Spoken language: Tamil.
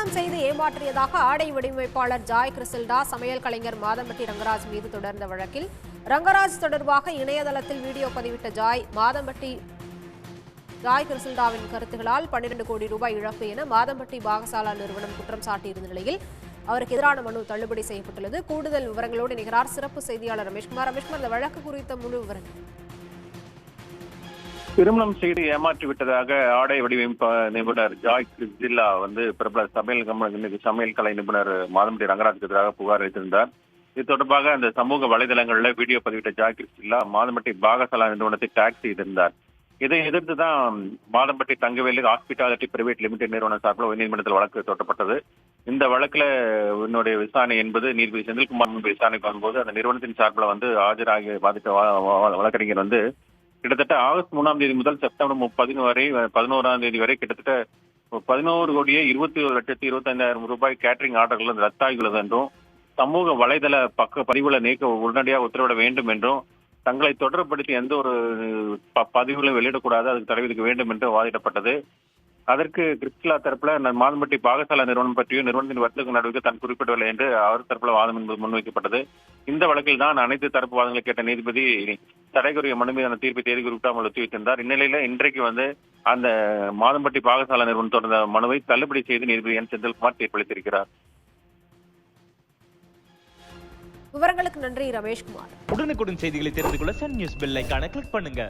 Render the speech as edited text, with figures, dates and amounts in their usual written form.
திருமணம் செய்து ஏமாற்றியதாக ஆடை வடிவமைப்பாளர் ஜாய் கிறிசல்டா சமையல் கலைஞர் மாதம்பட்டி ரங்கராஜ் மீது தொடர்ந்த வழக்கில் ரங்கராஜ் தொடர்பாக இணையதளத்தில் வீடியோ பதிவிட்ட மாதம்பட்டி ஜாய் கிறிசல்டாவின் கருத்துகளால் 12 கோடி ரூபாய் இழப்பு என மாதம்பட்டி பாகசாலா நிறுவனம் குற்றம் சாட்டியிருந்த நிலையில் அவருக்கு எதிரான மனு தள்ளுபடி செய்யப்பட்டுள்ளது. கூடுதல் விவரங்களோடு இணைகிறார் சிறப்பு செய்தியாளர் ரமேஷ்குமார். இந்த வழக்கு குறித்த முழு விவரங்கள். திருமணம் செய்து ஏமாற்றிவிட்டதாக ஆடை வடிவமைப்பு நிபுணர் ஜாய் கிறிஸ்டில்லா பிரபல சமையல் கலை நிபுணர் மாதம்பட்டி ரங்கராஜுக்கு எதிராக புகார் அளித்திருந்தார். இது தொடர்பாக அந்த சமூக வலைதளங்களில் வீடியோ பதிவிட்ட ஜாய் கிறிஸ்டில்லா மாதம்பட்டி பாகசாலா நிறுவனத்தை டாக் செய்திருந்தார். இதை எதிர்த்துதான் Madhampatti Thangavelu hospitality private limited நிறுவனம் சார்பில் உயர்நீதிமன்றத்தில் வழக்கு தொடரப்பட்டது. இந்த வழக்குல என்னுடைய விசாரணை என்பது நீதிபதி செந்தில்குமார் முன்பு விசாரணைக்கு வரும்போது அந்த நிறுவனத்தின் சார்பில் ஆஜராகி பாதித்த வழக்கறிஞர் கிட்டத்தட்ட ஆகஸ்ட் 3ஆம் தேதி முதல் செப்டம்பர் 11ஆம் தேதி வரை கிட்டத்தட்ட 11,21,25,000 ரூபாய் கேட்டரிங் ஆர்டர்கள் ரத்தாகியுள்ளது என்றும் சமூக வலைதள பக்க பதிவுகளை நீக்க உடனடியாக உத்தரவிட வேண்டும் என்றும் தங்களை தொடர்படுத்தி எந்த ஒரு பதிவுகளும் வெளியிடக்கூடாது, அதுக்கு தடை விதிக்க வேண்டும் என்று வாதிடப்பட்டது. அதற்கு கிறிஸ்டில்லா தரப்புல மாதம்பட்டி பாகசாலா நிறுவனம் பற்றியும் நிறுவனத்தின் வர்த்தக நடவடிக்கை தான் குறிப்பிடவில்லை என்று அவர் தரப்புல வாதம் என்பது முன்வைக்கப்பட்டது. இந்த வழக்கில் தான் அனைத்து தரப்பு வாதங்களை கேட்ட நீதிபதி தடைக்குரிய மனு மீதான தீர்ப்பை தேதி குறிப்பிடாமல் ஒத்திவைத்திருந்தார். இந்நிலையில இன்றைக்கு அந்த மாதம்பட்டி பாகசாலா நிறுவனம் தொடர்ந்த மனுவை தள்ளுபடி செய்து நீதிபதி என் செந்தில்குமார் தீர்ப்பளித்திருக்கிறார். விவரங்களுக்கு நன்றி ரமேஷ்குமார். உடனுக்குடன் செய்திகளை தெரிந்து கொள்ள சன் நியூஸ் பெல் ஐகானை கிளிக் பண்ணுங்க.